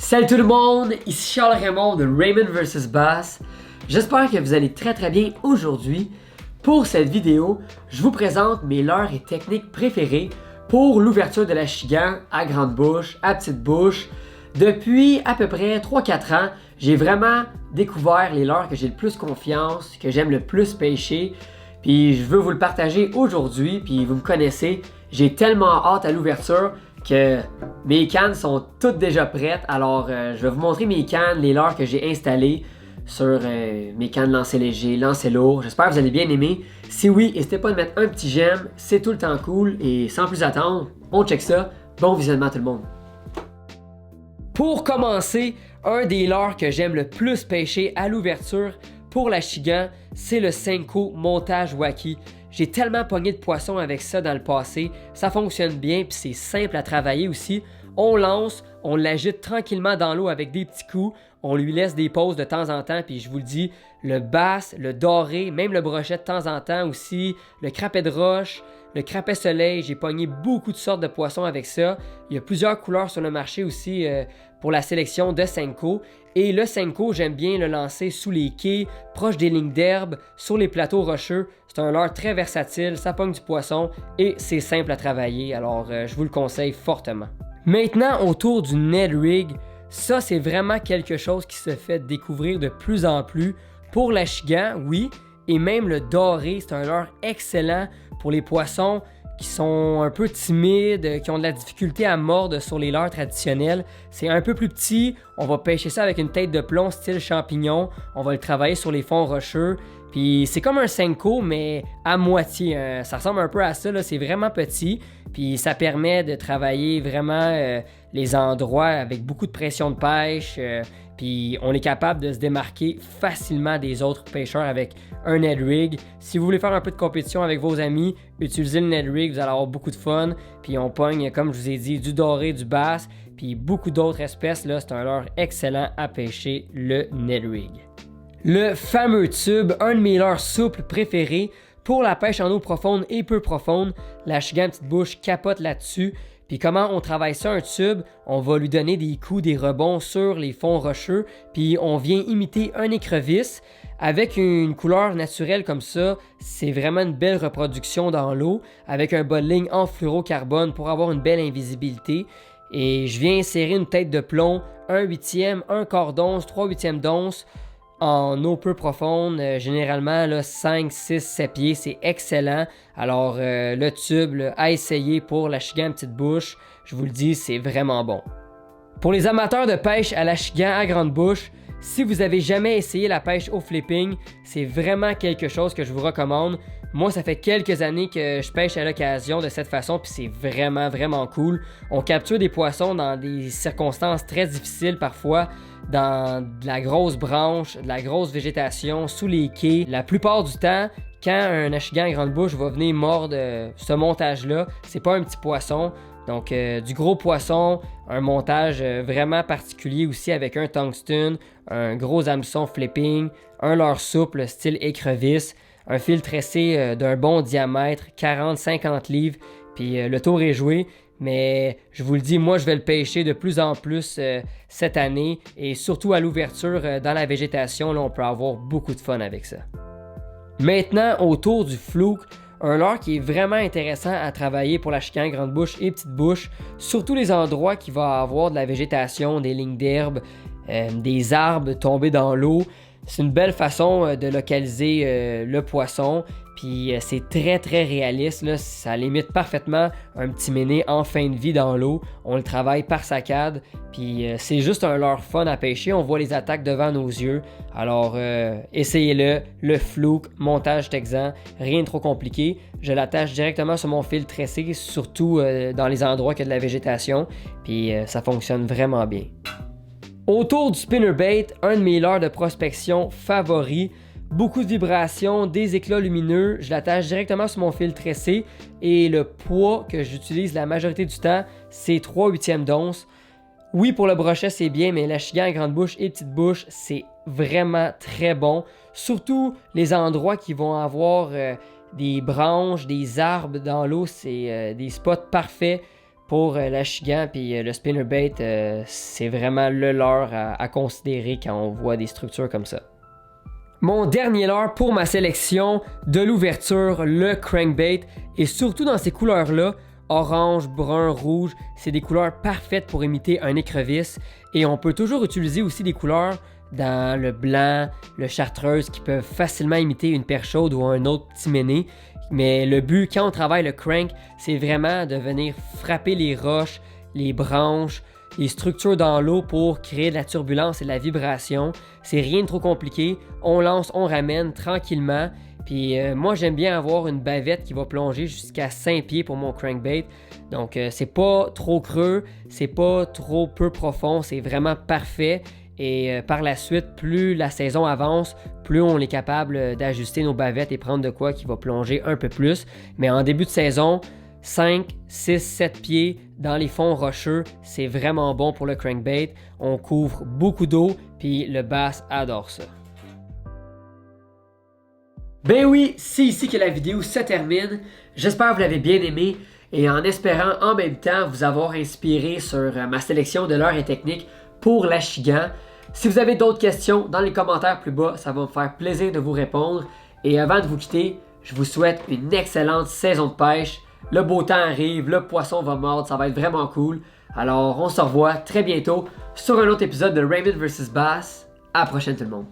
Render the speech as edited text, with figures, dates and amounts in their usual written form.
Salut tout le monde, ici Charles Raymond de Raymond vs Bass. J'espère que vous allez très bien aujourd'hui. Pour cette vidéo, je vous présente mes leurres et techniques préférées pour l'ouverture de l'achigan à grande bouche, à petite bouche. Depuis à peu près 3-4 ans, j'ai vraiment découvert les leurres que j'ai le plus confiance, que j'aime le plus pêcher. Puis je veux vous le partager aujourd'hui, puis vous me connaissez, j'ai tellement hâte à l'ouverture que mes cannes sont toutes déjà prêtes. Alors je vais vous montrer mes cannes, les leurres que j'ai installées sur mes cannes lancer léger, lancer lourd. J'espère que vous allez bien aimer. Si oui, n'hésitez pas à mettre un petit j'aime, c'est tout le temps cool. Et sans plus attendre, on check ça. Bon visionnement tout le monde. Pour commencer, un des leurres que j'aime le plus pêcher à l'ouverture pour l'achigan, c'est le Senko montage wacky. J'ai tellement pogné de poissons avec ça dans le passé, ça fonctionne bien puis c'est simple à travailler aussi. On lance, on l'agite tranquillement dans l'eau avec des petits coups, on lui laisse des pauses de temps en temps puis je vous le dis, le bass, le doré, même le brochet de temps en temps aussi, le crapet de roche, le crapet soleil, j'ai pogné beaucoup de sortes de poissons avec ça. Il y a plusieurs couleurs sur le marché aussi pour la sélection de Senko. Et le Senko, j'aime bien le lancer sous les quais, proche des lignes d'herbe, sur les plateaux rocheux. C'est un leurre très versatile, ça pogne du poisson et c'est simple à travailler, alors je vous le conseille fortement. Maintenant, autour du Ned Rig, ça c'est vraiment quelque chose qui se fait découvrir de plus en plus. Pour l'achigan, oui, et même le doré, c'est un leurre excellent pour les poissons qui sont un peu timides, qui ont de la difficulté à mordre sur les leurres traditionnels. C'est un peu plus petit, on va pêcher ça avec une tête de plomb style champignon, on va le travailler sur les fonds rocheux, puis c'est comme un Senko mais à moitié, ça ressemble un peu à ça, c'est vraiment petit, puis ça permet de travailler vraiment les endroits avec beaucoup de pression de pêche, puis on est capable de se démarquer facilement des autres pêcheurs avec un Ned Rig. Si vous voulez faire un peu de compétition avec vos amis, utilisez le Ned Rig, vous allez avoir beaucoup de fun. Puis on pogne, comme je vous ai dit, du doré, du bass, puis beaucoup d'autres espèces. Là, c'est un leurre excellent à pêcher, le Ned Rig. Le fameux tube, un de mes leurres souples préférés pour la pêche en eau profonde et peu profonde. L'achigan petite bouche capote là-dessus. Puis comment on travaille ça, un tube, on va lui donner des coups, des rebonds sur les fonds rocheux, puis on vient imiter un écrevisse. Avec une couleur naturelle comme ça, c'est vraiment une belle reproduction dans l'eau, avec un bas de ligne en fluorocarbone pour avoir une belle invisibilité. Et je viens insérer une tête de plomb, 1/8, 1/4 d'once, 3/8 d'once, en eau peu profonde, généralement là, 5, 6, 7 pieds, c'est excellent. Alors le tube là, à essayer pour l'achigan petite bouche, je vous le dis, c'est vraiment bon. Pour les amateurs de pêche à l'achigan à grande bouche, si vous avez jamais essayé la pêche au flipping, c'est vraiment quelque chose que je vous recommande. Moi, ça fait quelques années que je pêche à l'occasion de cette façon, puis c'est vraiment cool. On capture des poissons dans des circonstances très difficiles parfois, dans de la grosse branche, de la grosse végétation, sous les quais. La plupart du temps, quand un achigan à grande bouche va venir mordre ce montage-là, c'est pas un petit poisson. Donc du gros poisson, un montage vraiment particulier aussi avec un tungsten, un gros hameçon flipping, un leurre souple style écrevisse, un fil tressé d'un bon diamètre, 40-50 livres, puis le tour est joué. Mais je vous le dis, moi je vais le pêcher de plus en plus cette année et surtout à l'ouverture dans la végétation, là, on peut avoir beaucoup de fun avec ça. Maintenant, autour du flouke, un leurre qui est vraiment intéressant à travailler pour l'achigan grande bouche et petite bouche, surtout les endroits qui vont avoir de la végétation, des lignes d'herbe, des arbres tombés dans l'eau. C'est une belle façon de localiser le poisson, puis c'est très réaliste, là. Ça limite parfaitement un petit méné en fin de vie dans l'eau. On le travaille par saccade, puis c'est juste un leurre fun à pêcher. On voit les attaques devant nos yeux. Alors essayez-le, le flouke, montage texan, rien de trop compliqué. Je l'attache directement sur mon fil tressé, surtout dans les endroits qui a de la végétation, puis ça fonctionne vraiment bien. Autour du spinnerbait, un de mes leurres de prospection favoris, beaucoup de vibrations, des éclats lumineux, je l'attache directement sur mon fil tressé et le poids que j'utilise la majorité du temps, c'est 3/8 d'once. Oui, pour le brochet c'est bien, mais l'achigan à grande bouche et petite bouche, c'est vraiment très bon. Surtout les endroits qui vont avoir des branches, des arbres dans l'eau, c'est des spots parfaits pour l'achigan puis le spinnerbait, c'est vraiment le leurre à considérer quand on voit des structures comme ça. Mon dernier leurre pour ma sélection de l'ouverture, le crankbait, et surtout dans ces couleurs-là, orange, brun, rouge, c'est des couleurs parfaites pour imiter un écrevisse, et on peut toujours utiliser aussi des couleurs dans le blanc, le chartreuse qui peuvent facilement imiter une perche chaude ou un autre petit méné. Mais le but quand on travaille le crank, c'est vraiment de venir frapper les roches, les branches, les structures dans l'eau pour créer de la turbulence et de la vibration. C'est rien de trop compliqué. On lance, on ramène tranquillement. Puis moi j'aime bien avoir une bavette qui va plonger jusqu'à 5 pieds pour mon crankbait. Donc c'est pas trop creux, c'est pas trop peu profond, c'est vraiment parfait. Et par la suite, plus la saison avance, plus on est capable d'ajuster nos bavettes et prendre de quoi qui va plonger un peu plus. Mais en début de saison, 5, 6, 7 pieds dans les fonds rocheux, c'est vraiment bon pour le crankbait. On couvre beaucoup d'eau, puis le bass adore ça. Ben oui, c'est ici que la vidéo se termine. J'espère que vous l'avez bien aimé et en espérant en même temps vous avoir inspiré sur ma sélection de leurres et techniques pour l'achigan. Si vous avez d'autres questions, dans les commentaires plus bas, ça va me faire plaisir de vous répondre. Et avant de vous quitter, je vous souhaite une excellente saison de pêche. Le beau temps arrive, le poisson va mordre, ça va être vraiment cool. Alors on se revoit très bientôt sur un autre épisode de Raymond vs Bass. À la prochaine tout le monde.